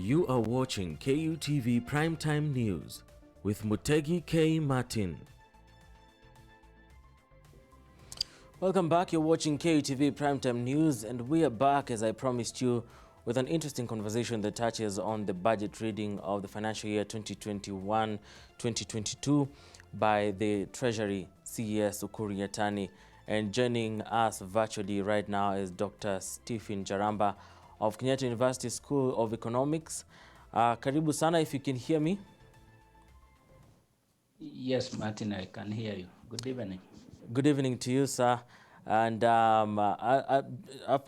You are watching KUTV Primetime News with Mutegi K. Martin. Welcome back. You're watching KUTV Primetime News, and we are back, as I promised you, with an interesting conversation that touches on the budget reading of the financial year 2021-2022 by the Treasury CES Ukur Yatani. And joining us virtually right now is Dr. Stephen Njaramba of Kenyatta University School of Economics. Karibu sana, if you can hear me. Yes, Martin, I can hear you. Good evening. Good evening to you, sir. And a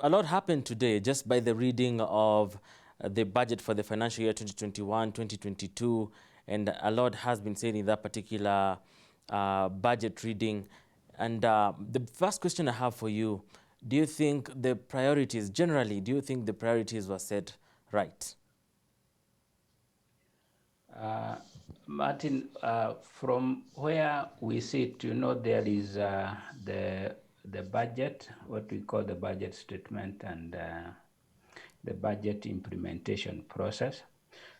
lot happened today just by the reading of the budget for the financial year 2021-2022, and a lot has been said in that particular budget reading. And the first question I have for you, do you think the priorities, generally, do you think the priorities were set right? Martin, from where we sit, there is the budget, what we call the budget statement, and the budget implementation process.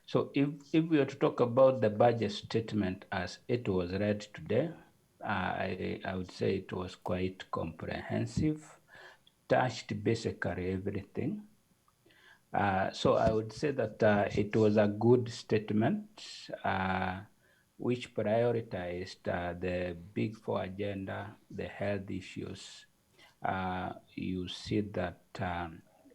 So if we are to talk about the budget statement as it was read today, I would say it was quite comprehensive, touched basically everything. So I would say that it was a good statement which prioritized the big four agenda, the health issues. You see that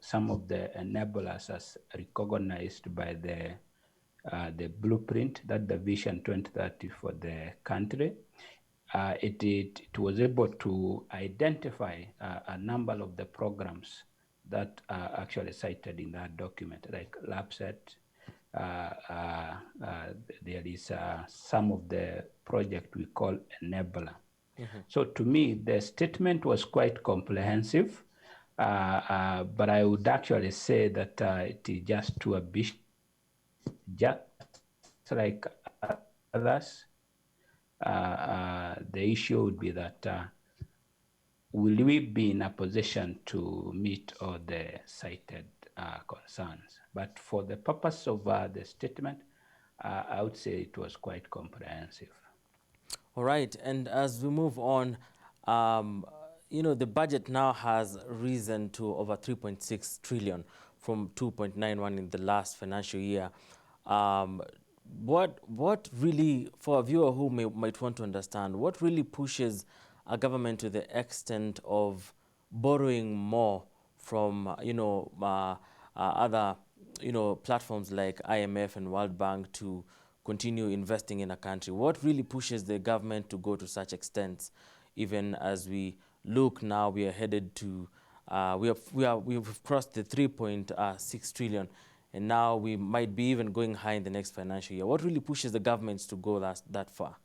some of the enablers as recognized by the blueprint, that the Vision 2030 for the country. It was able to identify a number of the programs that are actually cited in that document, like LabSet. There is some of the project we call enabler. So to me, the statement was quite comprehensive, but I would actually say that it is just too ambitious, just like others. The issue would be that will we be in a position to meet all the cited concerns? But for the purpose of the statement, I would say it was quite comprehensive. All right, and as we move on, the budget now has risen to over 3.6 trillion from 2.91 in the last financial year. What really, for a viewer who might want to understand, what really pushes a government to the extent of borrowing more from other platforms like IMF and World Bank to continue investing in a country? What really pushes the government to go to such extents, even as we look now, we are headed to we've crossed the 3.6 trillion, and now we might be even going high in the next financial year. What really pushes the governments to go that far?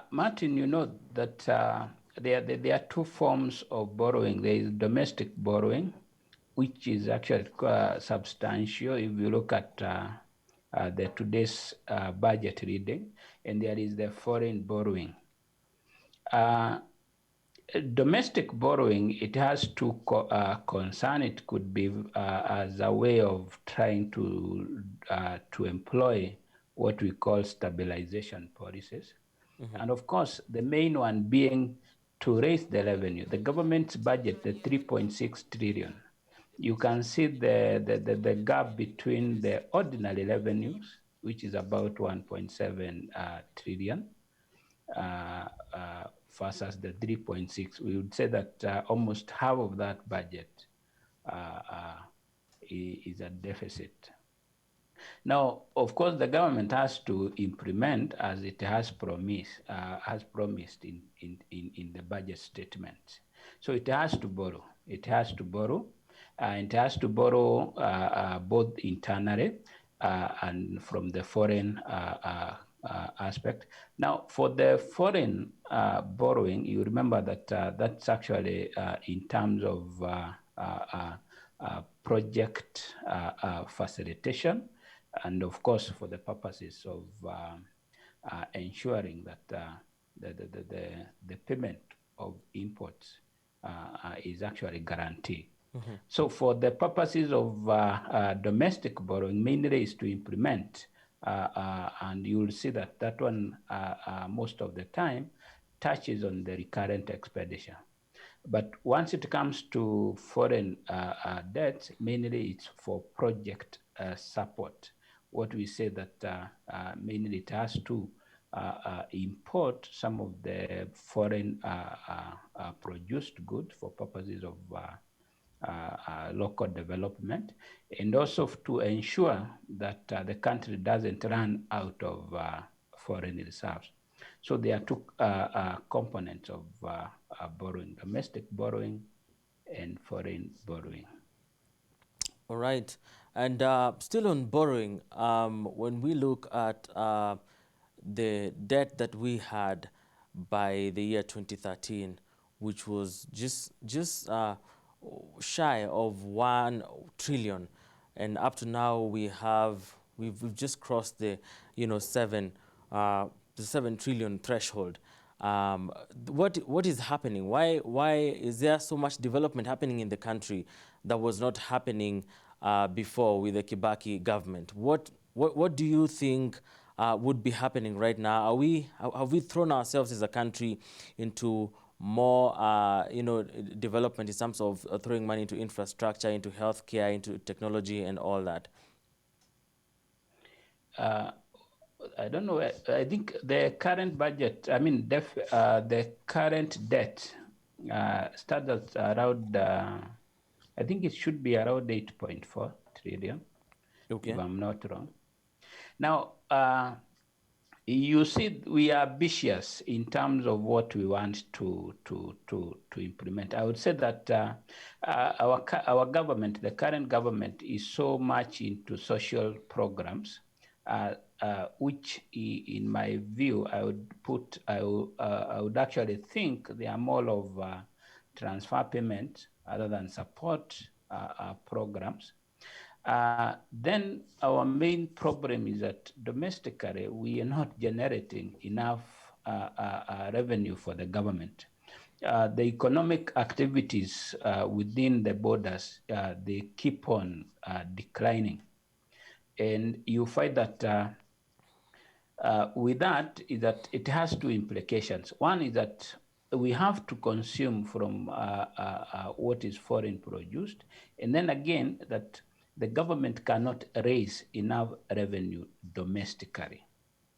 Martin, you know that there are two forms of borrowing. There is domestic borrowing, which is actually substantial if you look at the today's budget reading, and there is the foreign borrowing. Domestic borrowing, it has two concerns. It could be as a way of trying to employ what we call stabilization policies. And of course, the main one being to raise the revenue. The government's budget, the 3.6 trillion, you can see the gap between the ordinary revenues, which is about 1.7 trillion, versus the 3.6. We would say that almost half of that budget is a deficit. Now, of course, the government has to implement as it has promised in the budget statement. So it has to borrow. It has to borrow, and it has to borrow both internally and from the foreign aspect. Now, for the foreign borrowing, you remember that that's actually in terms of project facilitation, and of course for the purposes of ensuring that the payment of imports is actually guaranteed. So for the purposes of domestic borrowing, mainly is to implement, and you will see that that one most of the time touches on the recurrent expenditure. But once it comes to foreign debt, mainly it's for project support. What we say that mainly it has to import some of the foreign produced goods for purposes of local development, and also to ensure that the country doesn't run out of foreign reserves. So there are two components of borrowing: domestic borrowing and foreign borrowing. All right. And still on borrowing, when we look at the debt that we had by the year 2013, which was just shy of 1 trillion, and up to now we've just crossed the seven the 7 trillion threshold. What is happening? Why is there so much development happening in the country that was not happening before with the Kibaki government? What do you think would be happening right now? Have we thrown ourselves as a country into more development in terms of throwing money into infrastructure, into healthcare, into technology, and all that? I don't know. I think the current budget, I mean, the current debt starts at around, I think it should be around 8.4 trillion, if Okay. I'm not wrong. Now, you see, we are ambitious in terms of what we want to implement. I would say that our government, the current government, is so much into social programs, which, in my view, I would actually think they are more of transfer payment other than support programs. Then our main problem is that domestically we are not generating enough revenue for the government. The economic activities within the borders, they keep on declining. And you find that with that is that it has two implications. One is that we have to consume from what is foreign produced, and then again that the government cannot raise enough revenue domestically,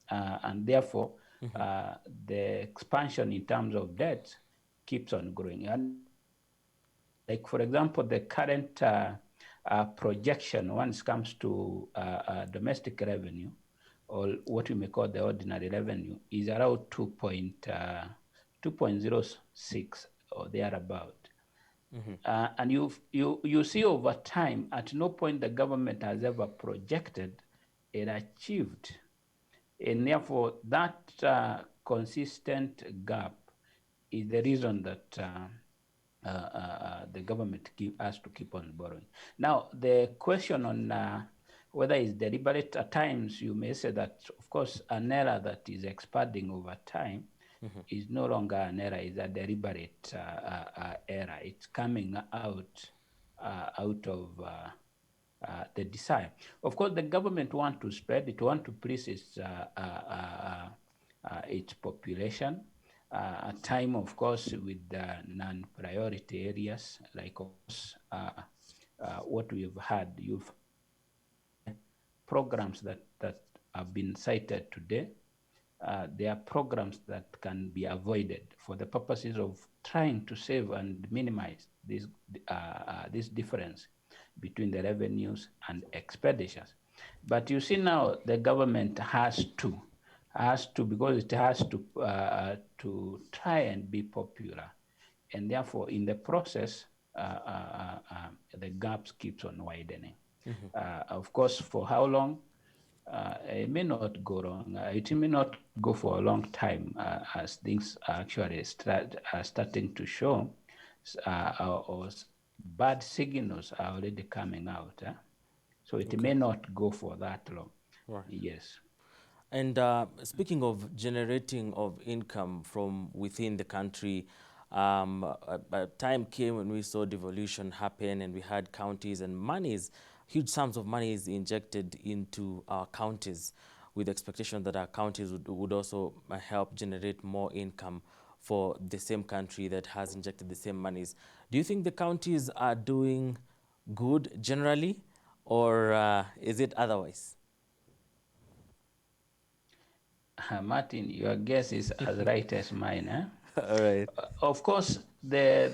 and therefore the expansion in terms of debt keeps on growing. And like, for example, the current projection when it comes to domestic revenue, or what we may call the ordinary revenue, is around 2.06 or thereabout. And you see over time, at no point the government has ever projected and achieved. And therefore, that consistent gap is the reason that the government has to keep on borrowing. Now, the question on whether it's deliberate, at times you may say that, of course, an error that is expanding over time is no longer an error, it's a deliberate error. It's coming out of the desire. Of course, the government want to spread, it want to please its population. A time, of course, with non-priority areas, like of course, what we've had, you've programs that have been cited today. There are programs that can be avoided for the purposes of trying to save and minimize this difference between the revenues and expenditures. But you see now the government has to, because it has to try and be popular, and therefore in the process the gaps keeps on widening. Of course, for how long? It may not go wrong. It may not go for a long time as things actually are starting to show, or bad signals are already coming out. So it may not go for that long. Right. Yes. And speaking of generating of income from within the country, A time came when we saw devolution happen, and we had counties and monies, huge sums of monies injected into our counties, with the expectation that our counties would also help generate more income for the same country that has injected the same monies. Do you think the counties are doing good generally, or is it otherwise? Martin, your guess is as right as mine. All right. Of course, the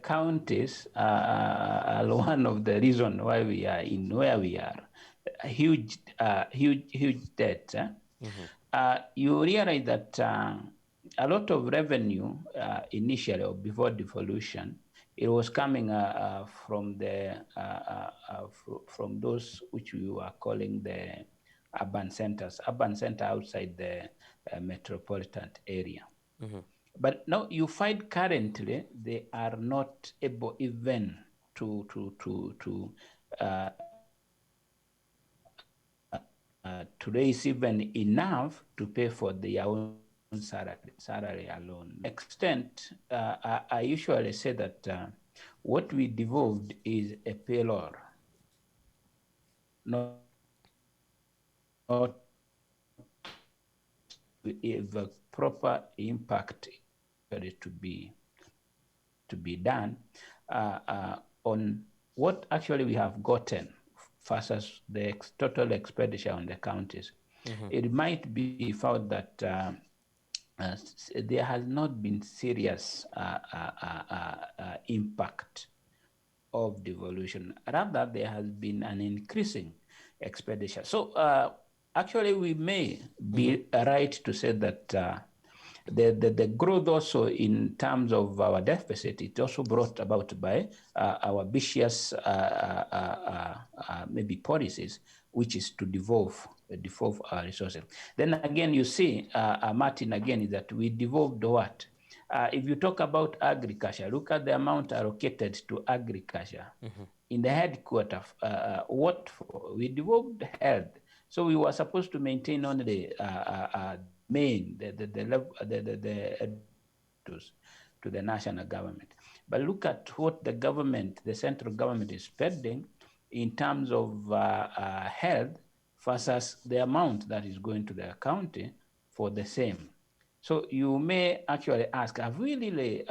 counties are one of the reasons why we are in where we are. Huge debt. You realize that a lot of revenue initially or before devolution, it was coming from those which we were calling the urban centers, urban center outside the metropolitan area. But now you find currently they are not able even to raise even enough to pay for their own salary alone. Extent, I usually say that what we devolved is a payroll, not if a proper impact to be done on what actually we have gotten versus the total expenditure on the counties. It might be found that there has not been serious impact of devolution. Rather, there has been an increasing expenditure. So actually, we may be right to say that the growth also in terms of our deficit, it's also brought about by our vicious maybe policies, which is to devolve our resources. Then again, you see, Martin, again, is that we devolved what? If you talk about agriculture, look at the amount allocated to agriculture. In the headquarters, what for? We devolved health. So we were supposed to maintain only the to the national government. But look at what the government, the central government is spending in terms of health versus the amount that is going to the county for the same. So you may actually ask, have we really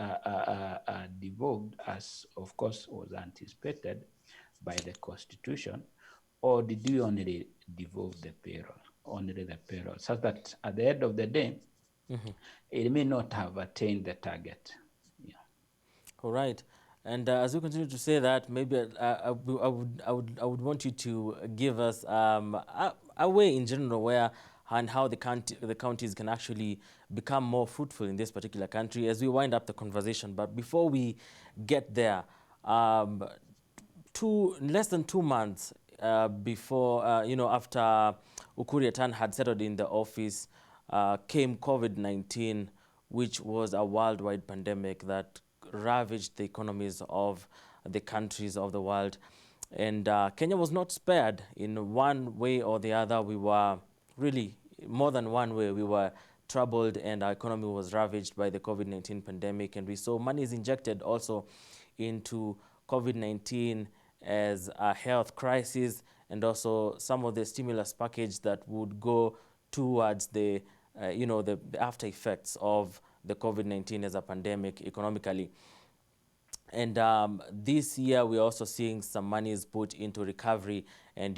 devolved as, of course, was anticipated by the Constitution, or did we only devolve the payroll, such that at the end of the day, it may not have attained the target. Yeah. All right. And as we continue to say that, maybe I would want you to give us a way in general where and how the counties can actually become more fruitful in this particular country as we wind up the conversation. But before we get there, less than 2 months before, after Ukur Yatan had settled in the office, came COVID-19, which was a worldwide pandemic that ravaged the economies of the countries of the world. And Kenya was not spared in one way or the other. We were really, more than one way, we were troubled, and our economy was ravaged by the COVID-19 pandemic. And we saw monies injected also into COVID-19 as a health crisis, and also some of the stimulus package that would go towards the after effects of the COVID-19 as a pandemic economically. And this year, we're also seeing some money is put into recovery and,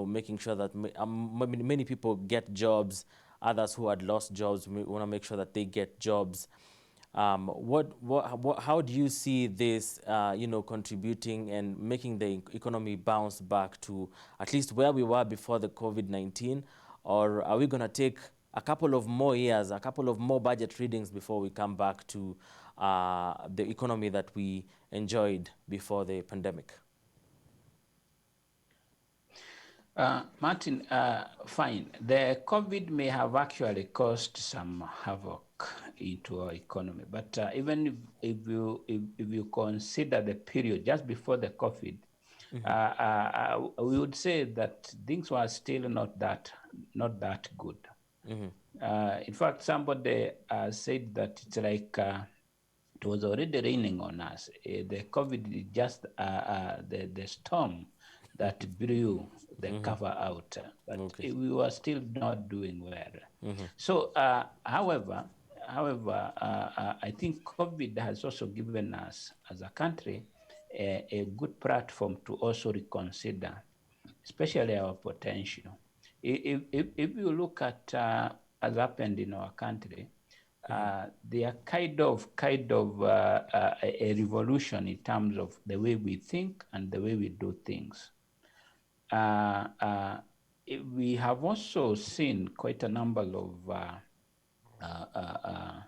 making sure that many people get jobs. Others who had lost jobs, we want to make sure that they get jobs. How do you see this, contributing and making the economy bounce back to at least where we were before the COVID-19? Or are we going to take a couple of more years, a couple of more budget readings before we come back to the economy that we enjoyed before the pandemic? Martin, fine. The COVID may have actually caused some havoc into our economy, but even if you consider the period just before the COVID, we would say that things were still not that good. In fact, somebody said that it's like it was already raining on us. The COVID is just the storm that blew the cover out, but Okay. we were still not doing well. Mm-hmm. So, I think COVID has also given us, as a country, a good platform to also reconsider, especially our potential. If you look at as happened in our country, they are a revolution in terms of the way we think and the way we do things. Uh, uh, we have also seen quite a number of uh, uh, uh,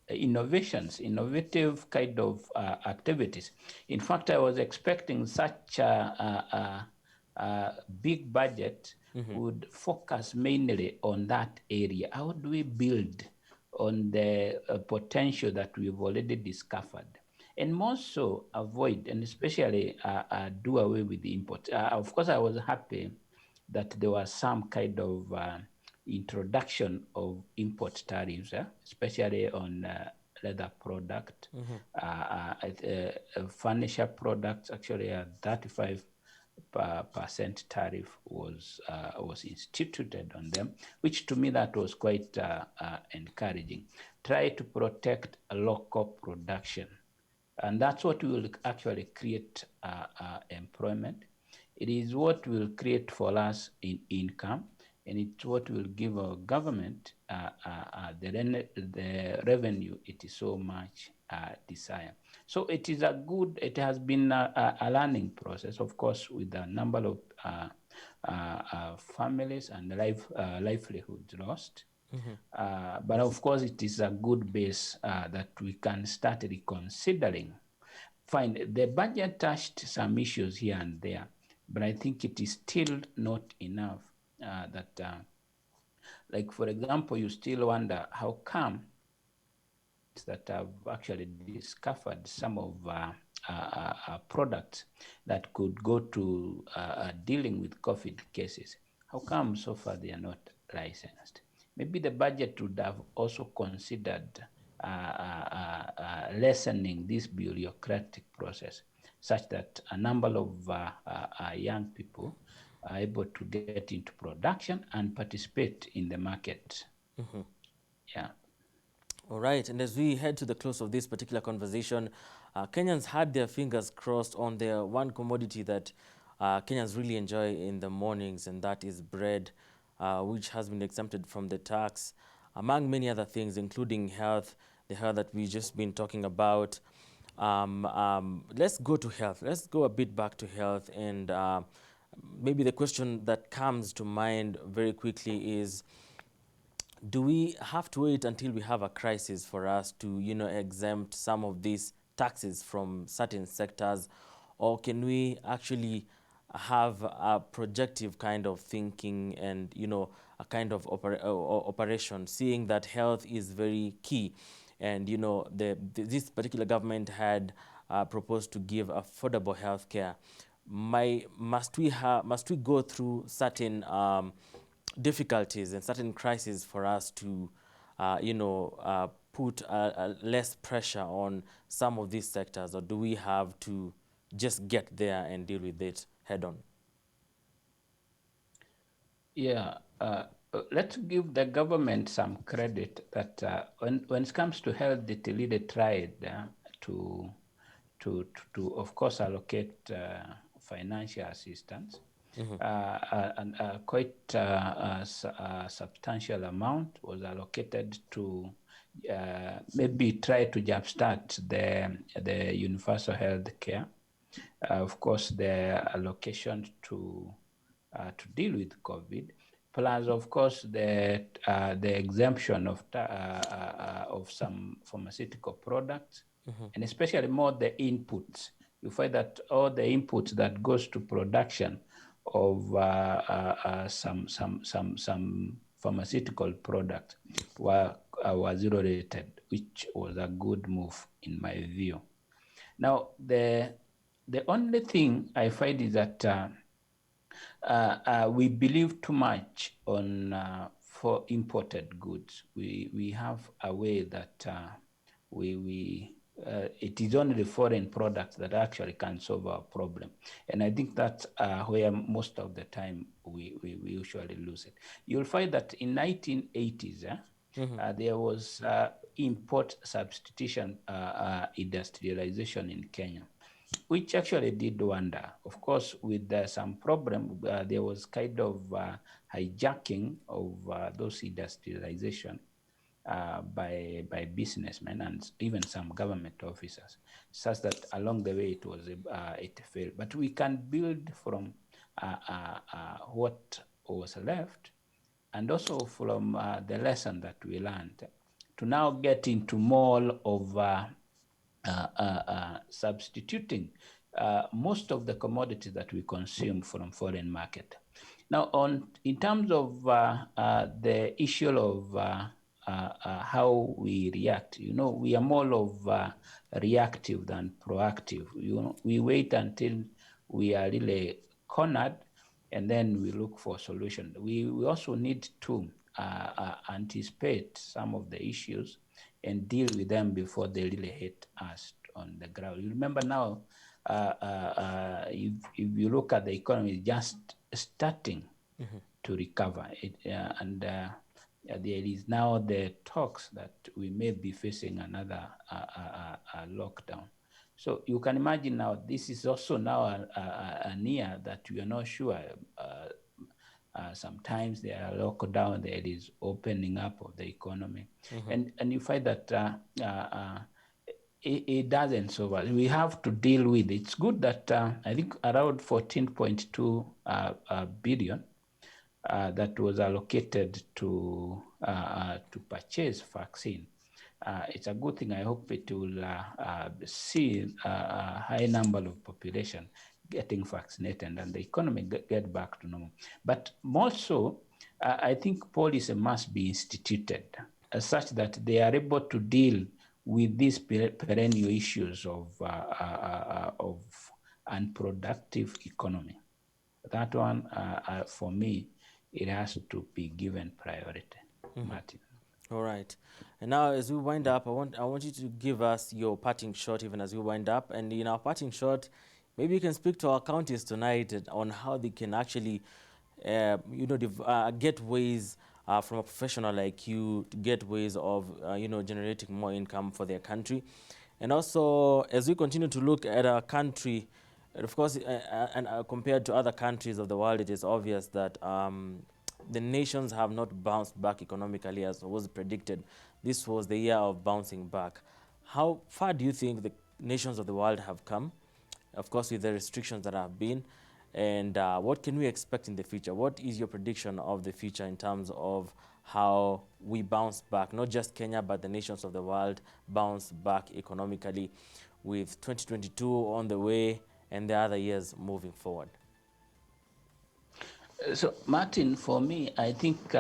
innovative kind of activities. In fact, I was expecting such a big budget would focus mainly on that area. How do we build on the potential that we've already discovered? And more so avoid and especially do away with the import. Of course, I was happy that there was some kind of introduction of import tariffs, especially on leather product, furniture products. Actually, a 35% tariff was instituted on them, which to me that was quite encouraging. Try to protect a local production, and that's what will actually create employment. It is what will create for us in income, and it's what will give our government the revenue it is so much desire. So it has been a learning process, of course, with a number of families and livelihoods lost. But of course, it is a good base that we can start reconsidering. Fine, the budget touched some issues here and there, but I think it is still not enough like, for example, you still wonder how come that have actually discovered some of products that could go to dealing with COVID cases. How come so far they are not licensed? Maybe the budget would have also considered lessening this bureaucratic process such that a number of young people are able to get into production and participate in the market. Yeah. All right, and as we head to the close of this particular conversation, Kenyans had their fingers crossed on their one commodity that Kenyans really enjoy in the mornings, and that is bread, which has been exempted from the tax, among many other things, including health, the health that we've just been talking about. Let's go to health. Let's go a bit back to health, and maybe the question that comes to mind very quickly is, do we have to wait until we have a crisis for us to, exempt some of these taxes from certain sectors, or can we actually have a projective kind of thinking and, a kind of operation, seeing that health is very key, and this particular government had proposed to give affordable health care. Must we go through certain difficulties and certain crises for us to, put less pressure on some of these sectors, or do we have to just get there and deal with it head on? Yeah, let's give the government some credit that when it comes to health, it really tried to, of course, allocate financial assistance. And quite a substantial amount was allocated to maybe try to jumpstart the universal health care. Of course, the allocation to deal with COVID, plus of course the exemption of some pharmaceutical products, and especially more the inputs. You find that all the inputs that goes to production of some pharmaceutical products were zero rated, which was a good move in my view. Now the only thing I find is that we believe too much on for imported goods. We have a way that we it is only the foreign products that actually can solve our problem. And I think that's where most of the time we usually lose it. You'll find that in 1980s, there was import substitution industrialization in Kenya, which actually did wonder. Of course, with some problem, there was kind of hijacking of those industrialization by businessmen and even some government officers, such that along the way it failed. But we can build from what was left, and also from the lesson that we learned, to now get into more of substituting most of the commodities that we consume from foreign market. Now, in terms of the issue of how we react, we are more of reactive than proactive. We wait until we are really cornered, and then we look for a solution. We also need to anticipate some of the issues and deal with them before they really hit us on the ground. You remember now, if you look at the economy, just starting to recover, there is now the talks that we may be facing another lockdown. So you can imagine now, this is also now an year that we are not sure. Sometimes there are lockdown, there is opening up of the economy, and you find that it doesn't solve. We have to deal with it. It's good that I think around 14.2 billion that was allocated to purchase vaccine. It's a good thing. I hope it will see a high number of population getting vaccinated and the economy get back to normal. But more so, I think policy must be instituted such that they are able to deal with these perennial issues of unproductive economy. That one, for me, it has to be given priority, Martin. All right. And now, as we wind up, I want you to give us your parting shot, even as we wind up. And in our parting shot, maybe you can speak to our counties tonight on how they can actually, get ways from a professional like you to get ways of, generating more income for their country. And also, as we continue to look at our country, and of course, compared to other countries of the world, it is obvious that the nations have not bounced back economically as was predicted. This was the year of bouncing back. How far do you think the nations of the world have come? Of course, with the restrictions that have been. And what can we expect in the future? What is your prediction of the future in terms of how we bounce back, not just Kenya, but the nations of the world bounce back economically with 2022 on the way and the other years moving forward? So, Martin, for me, I think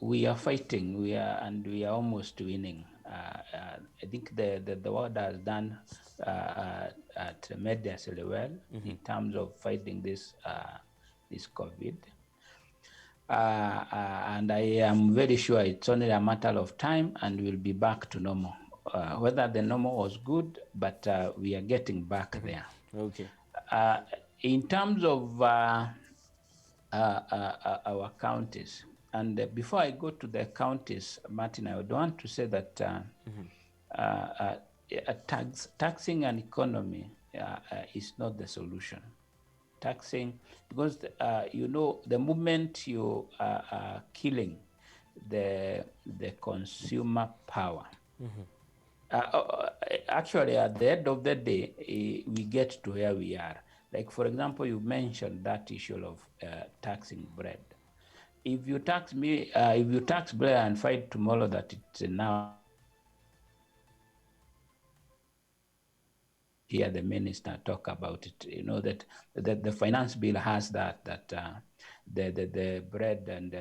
we are fighting. We are almost winning. I think the world has done tremendously well in terms of fighting this COVID. And I am very sure it's only a matter of time, and we'll be back to normal. Whether the normal was good, but we are getting back there. Okay. In terms of our counties, and before I go to the counties, Martin, I would want to say that taxing an economy is not the solution. Taxing, because the moment you are killing the consumer power, actually at the end of the day, we get to where we are. Like, for example, you mentioned that issue of taxing bread. If you tax me, if you tax bread and find tomorrow that it's now, hear the minister talk about it, that the finance bill has that the bread and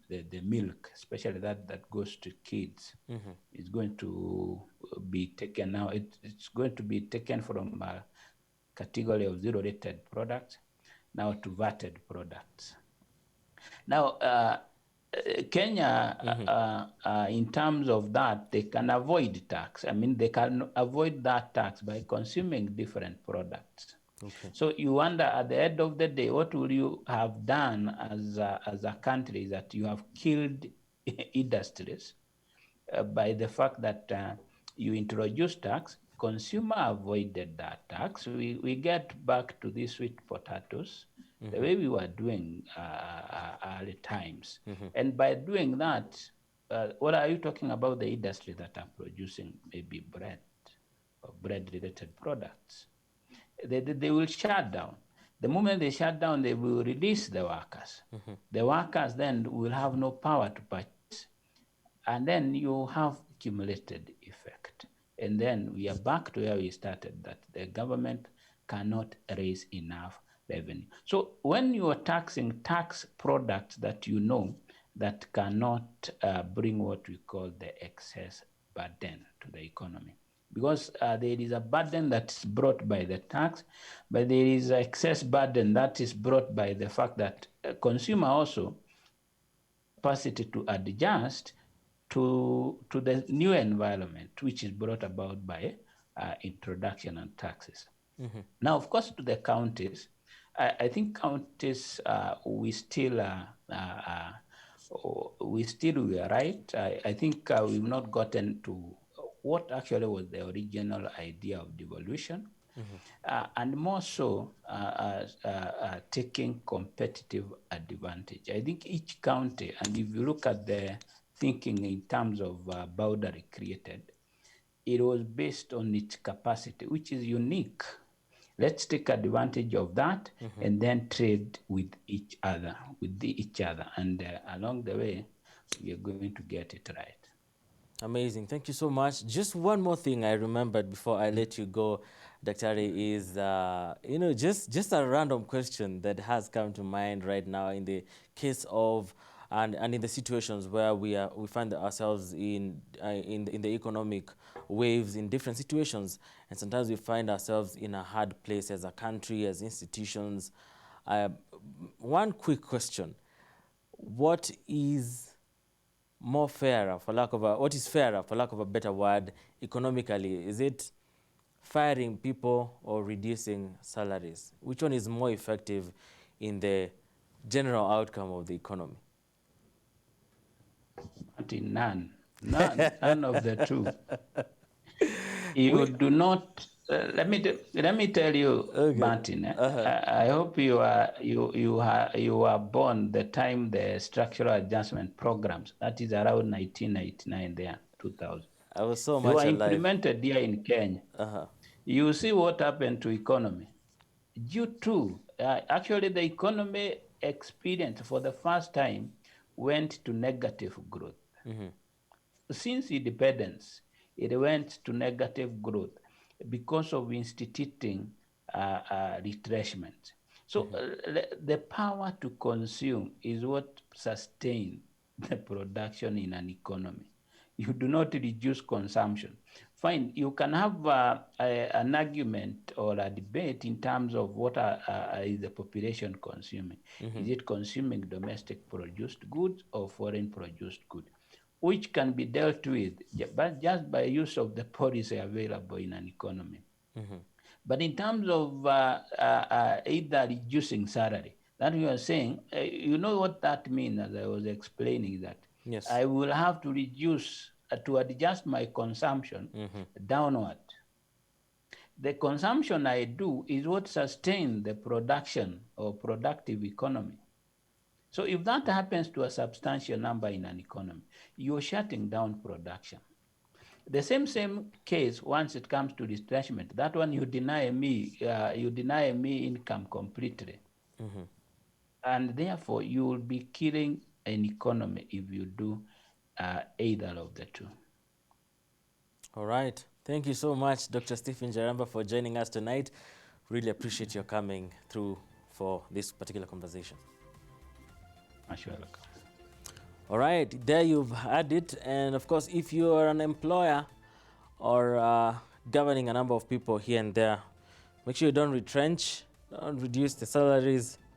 the milk, especially that goes to kids, is going to be taken now. It's going to be taken from a category of zero-rated products now to VATed products. Now, Kenya, in terms of that, they can avoid tax. I mean, they can avoid that tax by consuming different products. Okay. So you wonder, at the end of the day, what will you have done as a country, that you have killed industries by the fact that you introduce tax. Consumer avoided that tax. We get back to these sweet potatoes, the way we were doing early times. And by doing that, what are you talking about? The industry that are producing maybe bread or bread-related products. They will shut down. The moment they shut down, they will release the workers. The workers then will have no power to purchase, and then you have cumulated effect. And then we are back to where we started, that the government cannot raise enough revenue. So when you are taxing, tax products that you know that cannot bring what we call the excess burden to the economy. Because there is a burden that's brought by the tax, but there is excess burden that is brought by the fact that consumer also capacity to adjust to the new environment, which is brought about by introduction and taxes. Now, of course, to the counties, I think counties, we still were right. I think we've not gotten to what actually was the original idea of devolution. And more so taking competitive advantage. I think each county, and if you look at the thinking in terms of boundary created, it was based on its capacity, which is unique. Let's take advantage of that and then trade with each other, and along the way, we are going to get it right. Amazing. Thank you so much. Just one more thing I remembered before I let you go, Daktari, is just a random question that has come to mind right now in the case of and in the situations where we find ourselves in the economic waves in different situations, and sometimes we find ourselves in a hard place as a country, as institutions. One quick question: what is fairer, for lack of a better word, economically? Is it firing people or reducing salaries? Which one is more effective in the general outcome of the economy? None of the two. You do not. Let me tell you, Okay. Martin. I hope you are born the time the structural adjustment programs. That is around 1999, there 2000. I was so They much were alive. implemented here in Kenya. You see what happened to economy. Due to actually the economy experience for the first time went to negative growth. Since independence, it went to negative growth because of instituting retrenchment. So the power to consume is what sustains the production in an economy. You do not reduce consumption. Fine, you can have an argument or a debate in terms of what is the population consuming. Is it consuming domestic produced goods or foreign produced goods? Which can be dealt with but just by use of the policy available in an economy. But in terms of either reducing salary, that we are saying, you know what that means, as I was explaining, that Yes. I will have to reduce, to adjust my consumption downward. The consumption I do is what sustains the production or productive economy. So if that happens to a substantial number in an economy, you're shutting down production. The same case once it comes to retrenchment. That one you deny me income completely, and therefore you will be killing an economy if you do either of the two. All right. Thank you so much, Dr. Stephen Njaramba, for joining us tonight. Really appreciate your coming through for this particular conversation. Much welcome. All right, there you've had it. And of course, if you are an employer or governing a number of people here and there, make sure you don't retrench, don't reduce the salaries,